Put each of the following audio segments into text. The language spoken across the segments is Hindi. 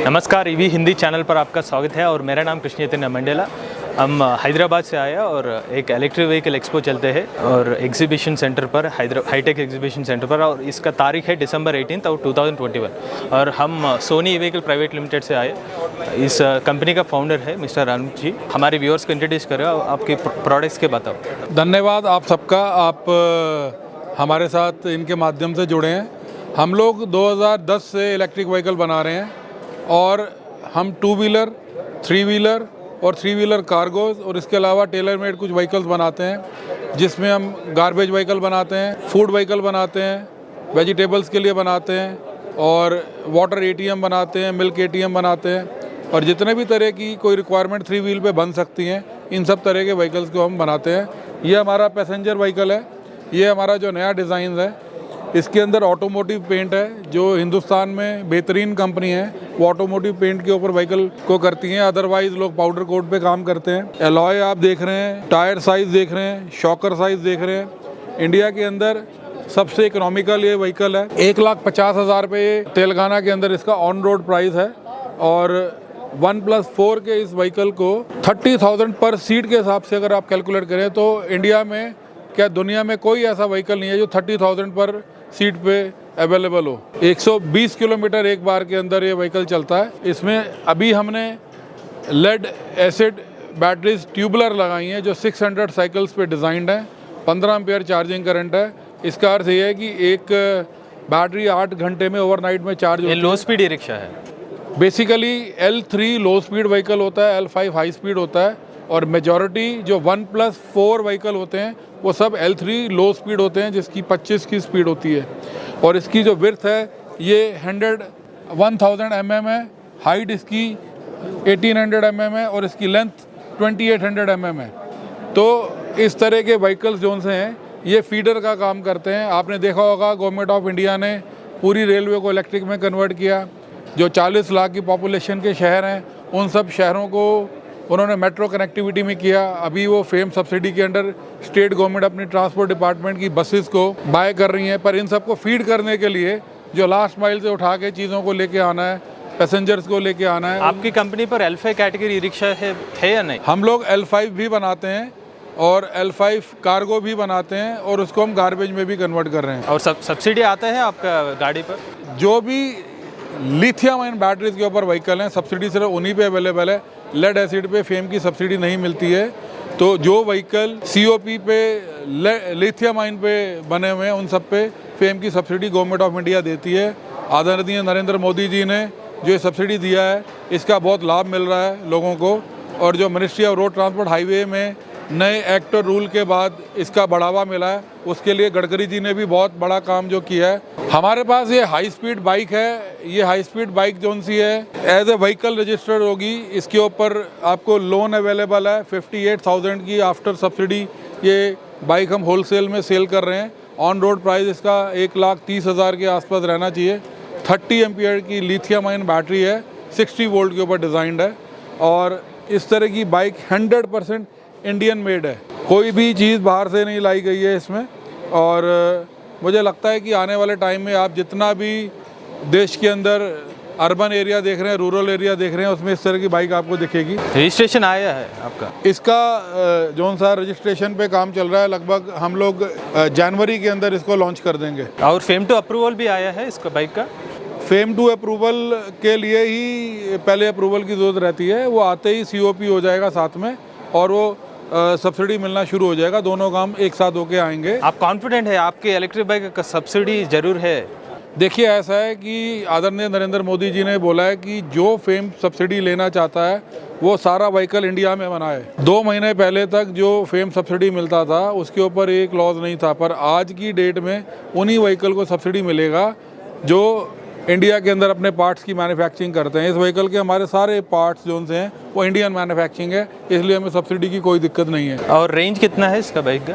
नमस्कार, ईवी हिंदी चैनल पर आपका स्वागत है और मेरा नाम कृष्ण चैतन्य मंडेला। हम हैदराबाद से आए और एक इलेक्ट्रिक व्हीकल एक्सपो चलते हैं और एग्जीबिशन सेंटर पर हाईटेक एग्जीबिशन सेंटर पर, और इसका तारीख है दिसंबर 18 और 2021। और हम Soni e vehicle private limited से आए। इस कंपनी का फाउंडर है मिस्टर अनुप जी। हमारे व्यूअर्स को इंट्रोड्यूस करें, आपके प्रोडक्ट्स के बताओ। धन्यवाद आप सबका, आप हमारे साथ इनके माध्यम से जुड़े हैं। हम लोग 2010 से इलेक्ट्रिक व्हीकल बना रहे हैं और हम 2 व्हीलर, 3 व्हीलर और 3 व्हीलर कार्गोज और इसके अलावा टेलर मेड कुछ व्हीकल्स बनाते हैं, जिसमें हम गार्बेज व्हीकल बनाते हैं, फूड व्हीकल बनाते हैं, वेजिटेबल्स के लिए बनाते हैं और वाटर एटीएम बनाते हैं, मिल्क एटीएम बनाते हैं और जितने भी तरह की कोई रिक्वायरमेंट 3 व्हील पे बन सकती हैं, इन सब तरह के व्हीकल्स को हम बनाते हैं। ये हमारा पैसेंजर व्हीकल है। ये हमारा जो नया डिज़ाइन है, इसके अंदर ऑटोमोटिव पेंट है। जो हिंदुस्तान में बेहतरीन कंपनी है वो ऑटोमोटिव पेंट के ऊपर व्हीकल को करती हैं, अदरवाइज लोग पाउडर कोट पे काम करते हैं। एलॉय आप देख रहे हैं, टायर साइज़ देख रहे हैं, शॉकर साइज़ देख रहे हैं। इंडिया के अंदर सबसे इकोनॉमिकल ये व्हीकल है। 1,50,000 रुपये तेलंगाना के अंदर इसका ऑन रोड प्राइस है और 1+4 के इस व्हीकल को 30,000 पर सीट के हिसाब से अगर आप कैलकुलेट करें तो इंडिया में क्या दुनिया में कोई ऐसा व्हीकल नहीं है जो 30,000 पर सीट पे अवेलेबल हो। 120 किलोमीटर एक बार के अंदर ये व्हीकल चलता है। इसमें अभी हमने लेड एसिड बैटरीज ट्यूबुलर लगाई हैं जो 600 साइकिल्स पे डिज़ाइंड है। 15 एम्पियर चार्जिंग करंट है। इसका अर्थ ये है कि एक बैटरी 8 घंटे में ओवरनाइट में चार्ज होती है। लो स्पीड ई रिक्शा है। बेसिकली L3 लो स्पीड व्हीकल होता है, L5 हाई स्पीड होता है और मेजॉरिटी जो 1+4 व्हीकल होते हैं वो सब L3 लो स्पीड होते हैं, जिसकी 25 की स्पीड होती है। और इसकी जो विड्थ है ये 1000 mm है, हाइट इसकी 1800 mm है और इसकी लेंथ 2800 mm है। तो इस तरह के व्हीकल्स जो से हैं ये फीडर का काम करते हैं। आपने देखा होगा गवर्नमेंट ऑफ इंडिया ने पूरी रेलवे को इलेक्ट्रिक में कन्वर्ट किया। जो 40 लाख की पॉपुलेशन के शहर हैं उन सब शहरों को उन्होंने मेट्रो कनेक्टिविटी में किया। अभी वो फेम सब्सिडी के अंडर स्टेट गवर्नमेंट अपनी ट्रांसपोर्ट डिपार्टमेंट की बसेस को बाय कर रही हैं, पर इन सबको फीड करने के लिए जो लास्ट माइल से उठा के चीज़ों को लेके आना है, पैसेंजर्स को लेके आना है। आपकी कंपनी पर L5 कैटेगरी रिक्शा है या नहीं? हम लोग L5 भी बनाते हैं और L5 कार्गो भी बनाते हैं और उसको हम गार्बेज में भी कन्वर्ट कर रहे हैं। और सब्सिडी आता है आपका गाड़ी पर? जो भी लिथियम आयन बैटरीज के ऊपर व्हीकल हैं सब्सिडी सिर्फ उन्हीं पे अवेलेबल है। लेड एसिड पे फेम की सब्सिडी नहीं मिलती है। तो जो व्हीकल COP पे लिथियम आयन पे बने हुए हैं उन सब पे फेम की सब्सिडी गवर्नमेंट ऑफ इंडिया देती है। आदरणीय नरेंद्र मोदी जी ने जो ये सब्सिडी दिया है इसका बहुत लाभ मिल रहा है लोगों को। और जो ministry of road transport highway में नए एक्ट और रूल के बाद इसका बढ़ावा मिला है, उसके लिए गडकरी जी ने भी बहुत बड़ा काम जो किया है। हमारे पास ये हाई स्पीड बाइक है। ये हाई स्पीड बाइक जोन सी है एज ए व्हीकल रजिस्टर्ड होगी। इसके ऊपर आपको लोन अवेलेबल है 58,000 की आफ्टर सब्सिडी। ये बाइक हम होलसेल में सेल कर रहे हैं। ऑन रोड प्राइस इसका 1,30,000 के आसपास रहना चाहिए। 30 एम्पियर की लिथियम आयन बैटरी है, 60 वोल्ट के ऊपर डिज़ाइंड है और इस तरह की बाइक 100% इंडियन मेड है। कोई भी चीज़ बाहर से नहीं लाई गई है इसमें। और मुझे लगता है कि आने वाले टाइम में आप जितना भी देश के अंदर अर्बन एरिया देख रहे हैं, रूरल एरिया देख रहे हैं, उसमें इस तरह की बाइक आपको दिखेगी। रजिस्ट्रेशन आया है आपका? इसका जोन सा रजिस्ट्रेशन पे काम चल रहा है। लगभग हम लोग जनवरी के अंदर इसको लॉन्च कर देंगे। और फेम टू अप्रूवल भी आया है इसका बाइक का? फेम टू अप्रूवल के लिए ही पहले अप्रूवल की ज़रूरत रहती है। वो आते ही COP हो जाएगा साथ में और वो सब्सिडी मिलना शुरू हो जाएगा। दोनों काम एक साथ होके आएंगे। आप कॉन्फिडेंट है आपके इलेक्ट्रिक बाइक का सब्सिडी जरूर है? देखिए ऐसा है कि आदरणीय नरेंद्र मोदी जी ने बोला है कि जो फेम सब्सिडी लेना चाहता है वो सारा व्हीकल इंडिया में बनाए। 2 महीने पहले तक जो फेम सब्सिडी मिलता था उसके ऊपर एक क्लॉज नहीं था, पर आज की डेट में उन्हीं व्हीकल को सब्सिडी मिलेगा जो इंडिया के अंदर अपने पार्ट्स की मैन्युफैक्चरिंग करते हैं। इस व्हीकल के हमारे सारे पार्ट्स जो से हैं वो इंडियन मैन्युफैक्चरिंग है, इसलिए हमें सब्सिडी की कोई दिक्कत नहीं है। और रेंज कितना है इसका बाइक का?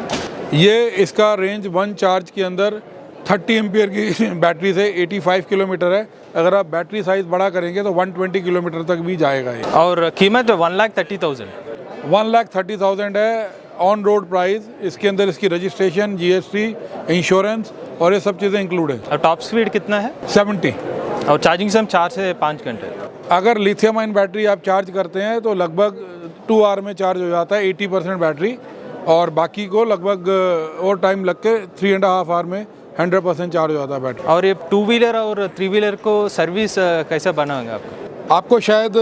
ये इसका रेंज 1 चार्ज के अंदर 30 एम्पियर की बैटरी से 85 किलोमीटर है। अगर आप बैटरी साइज बड़ा करेंगे तो 120 किलोमीटर तक भी जाएगा ये। और कीमत 1,30,000? 1,30,000 है ऑन रोड प्राइस। इसके अंदर इसकी रजिस्ट्रेशन, GST, इंश्योरेंस और ये सब चीज़ें इंक्लूड है। और टॉप स्पीड कितना है? 70। और चार्जिंग समय 4 से 5 घंटे। अगर लिथियम आयन बैटरी आप चार्ज करते हैं तो लगभग 2 आवर में चार्ज हो जाता है 80% बैटरी, और बाकी को लगभग और टाइम लग के 3.5 आवर में 100% चार्ज हो जाता है बैटरी। और ये 2 व्हीलर और 3 व्हीलर को सर्विस कैसे बनाएंगे आपको? आपको शायद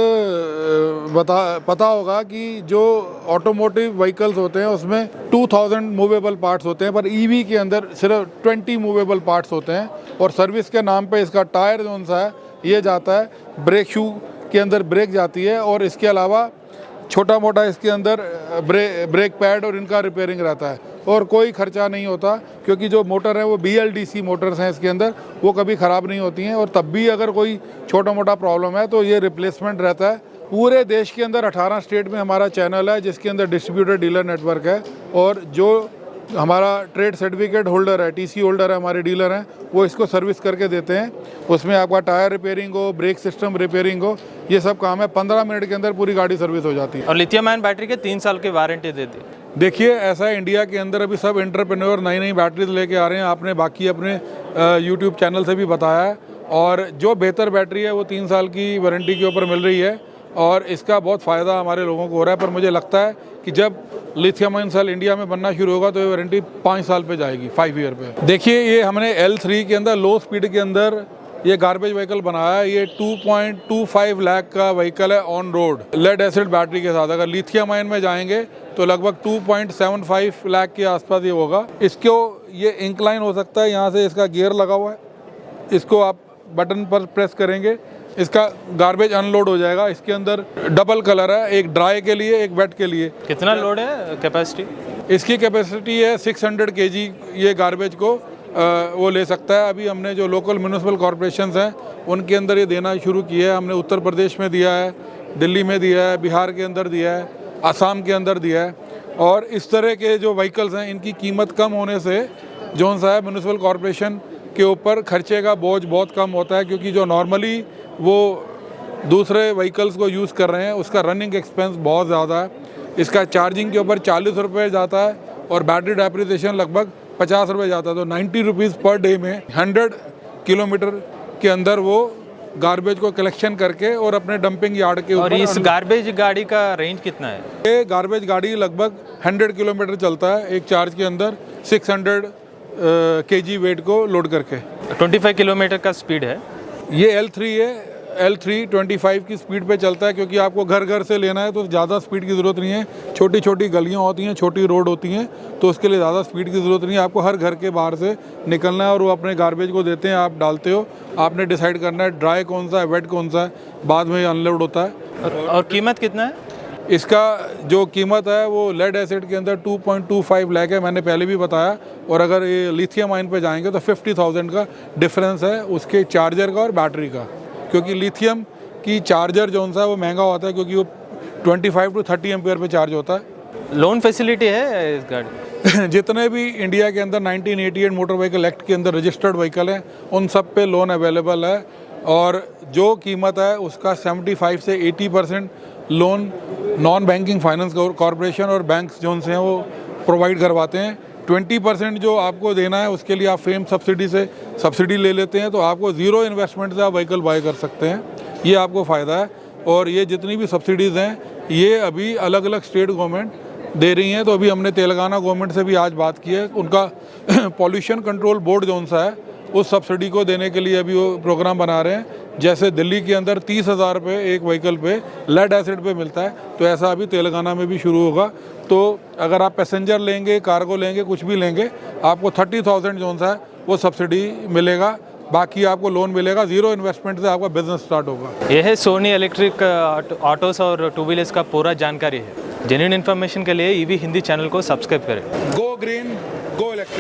पता होगा कि जो ऑटोमोटिव व्हीकल्स होते हैं उसमें 2000 मूवेबल पार्ट्स होते हैं, पर ईवी के अंदर सिर्फ 20 मूवेबल पार्ट्स होते हैं। और सर्विस के नाम पे इसका टायर जो सा है ये जाता है, ब्रेक शू के अंदर ब्रेक जाती है, और इसके अलावा छोटा मोटा इसके अंदर ब्रेक पैड और इनका रिपेयरिंग रहता है, और कोई खर्चा नहीं होता क्योंकि जो मोटर है वो BLDC मोटर्स हैं इसके अंदर, वो कभी ख़राब नहीं होती हैं, और तब भी अगर कोई छोटा मोटा प्रॉब्लम है तो ये रिप्लेसमेंट रहता है। पूरे देश के अंदर 18 स्टेट में हमारा चैनल है जिसके अंदर डिस्ट्रीब्यूटर डीलर नेटवर्क है, और जो हमारा ट्रेड सर्टिफिकेट होल्डर है, TC होल्डर है, हमारे डीलर हैं, वो इसको सर्विस करके देते हैं। उसमें आपका टायर रिपेयरिंग हो, ब्रेक सिस्टम रिपेयरिंग हो, ये सब काम है। 15 मिनट के अंदर पूरी गाड़ी सर्विस हो जाती है। और लिथियम आयन बैटरी के 3 साल की वारंटी देती है। देखिए, ऐसा है इंडिया के अंदर अभी सब एंटरप्रेन्योर नई नई बैटरीज लेके आ रहे हैं। आपने बाकी अपने यूट्यूब चैनल से भी बताया है, और जो बेहतर बैटरी है वो 3 साल की वारंटी के ऊपर मिल रही है, और इसका बहुत फ़ायदा हमारे लोगों को हो रहा है। पर मुझे लगता है कि जब लिथियम आयन सेल इंडिया में बनना शुरू होगा तो ये वारंटी 5 साल पे जाएगी, 5 ईयर पे। देखिए, ये हमने L3 के अंदर लो स्पीड के अंदर ये गार्बेज व्हीकल बनाया है। ये 2.25 लाख का व्हीकल है on road, lead acid battery के साथ। अगर लिथियम आयन में जाएंगे तो लगभग 2.75 लाख के आसपास ये होगा। इसको ये इंक्लाइन हो सकता है, यहाँ से इसका गियर लगा हुआ है, इसको आप बटन पर प्रेस करेंगे, इसका गार्बेज अनलोड हो जाएगा। इसके अंदर डबल कलर है, एक ड्राई के लिए, एक वेट के लिए। कितना लोड है कैपेसिटी? इसकी कैपेसिटी है 600 kg। ये गार्बेज को वो ले सकता है। अभी हमने जो लोकल म्यूनिसिपल कॉरपोरेशंस हैं उनके अंदर ये देना शुरू किया है। हमने उत्तर प्रदेश में दिया है, दिल्ली में दिया है, बिहार के अंदर दिया है, असम के अंदर दिया है। और इस तरह के जो व्हीकल्स हैं इनकी कीमत कम होने से जो सा है म्यूनिसिपल कॉरपोरेशन के ऊपर खर्चे का बोझ बहुत कम होता है, क्योंकि जो नॉर्मली वो दूसरे व्हीकल्स को यूज़ कर रहे हैं उसका रनिंग एक्सपेंस बहुत ज़्यादा है। इसका चार्जिंग के ऊपर 40 रुपये जाता है, और बैटरी डेप्रिसिएशन लगभग 50 रुपये जाता है। तो 90 रुपीज़ पर डे में 100 किलोमीटर के अंदर वो गार्बेज को कलेक्शन करके और अपने डंपिंग यार्ड के ऊपर। और इस गार्बेज गाड़ी का रेंज कितना है? ये गार्बेज गाड़ी लगभग 100 किलोमीटर चलता है एक चार्ज के अंदर, 600 kg वेट को लोड करके। 25 किलोमीटर का स्पीड है। ये L3 है, L3 25 की स्पीड पे चलता है, क्योंकि आपको घर घर से लेना है तो ज़्यादा स्पीड की ज़रूरत नहीं है। छोटी छोटी गलियाँ होती हैं, छोटी रोड होती हैं, तो उसके लिए ज़्यादा स्पीड की ज़रूरत नहीं है। आपको हर घर के बाहर से निकलना है और वो अपने गार्बेज को देते हैं, आप डालते हो। आपने डिसाइड करना है ड्राई कौन सा है, वेट कौन सा है, बाद में अनलोड होता है। और कीमत कितना है इसका? जो कीमत है वो लेड एसिड के अंदर 2.25 लाख है, मैंने पहले भी बताया। और अगर ये लिथियम आयन पे जाएंगे तो 50,000 का डिफरेंस है उसके चार्जर का और बैटरी का, क्योंकि लिथियम की चार्जर जो सा है वो महंगा होता है, क्योंकि वो 25 to 30 एम्पियर पे चार्ज होता है। लोन फैसिलिटी है इस गाड़ी? जितने भी इंडिया के अंदर 1988 मोटर व्हीकल एक्ट के अंदर रजिस्टर्ड व्हीकल हैं उन सब पे लोन अवेलेबल है, और जो कीमत है उसका 75 से 80% loan non banking finance corporation और बैंक्स जो से हैं वो प्रोवाइड करवाते हैं। 20% जो आपको देना है उसके लिए आप फेम सब्सिडी से सब्सिडी ले लेते हैं, तो आपको ज़ीरो इन्वेस्टमेंट से आप व्हीकल बाय कर सकते हैं। ये आपको फ़ायदा है। और ये जितनी भी सब्सिडीज़ हैं ये अभी अलग अलग स्टेट गवर्नमेंट दे रही हैं। तो अभी हमने तेलंगाना गवर्नमेंट से भी आज बात की है, उनका पॉल्यूशन कंट्रोल बोर्ड जो सा है उस सब्सिडी को देने के लिए अभी वो प्रोग्राम बना रहे हैं। जैसे दिल्ली के अंदर 30,000 रुपये एक व्हीकल पे लेड एसिड पे मिलता है, तो ऐसा अभी तेलंगाना में भी शुरू होगा। तो अगर आप पैसेंजर लेंगे, कार्गो लेंगे, कुछ भी लेंगे, आपको 30,000 जो सा है वो सब्सिडी मिलेगा। बाकी आपको लोन मिलेगा, ज़ीरो इन्वेस्टमेंट से आपका बिजनेस स्टार्ट होगा। यह है सोनी इलेक्ट्रिक ऑटोस और 2 व्हीलर्स का पूरा जानकारी है। जेन्युइन इन्फॉर्मेशन के लिए ईवी हिंदी चैनल को सब्सक्राइब करें। Go green, go electric.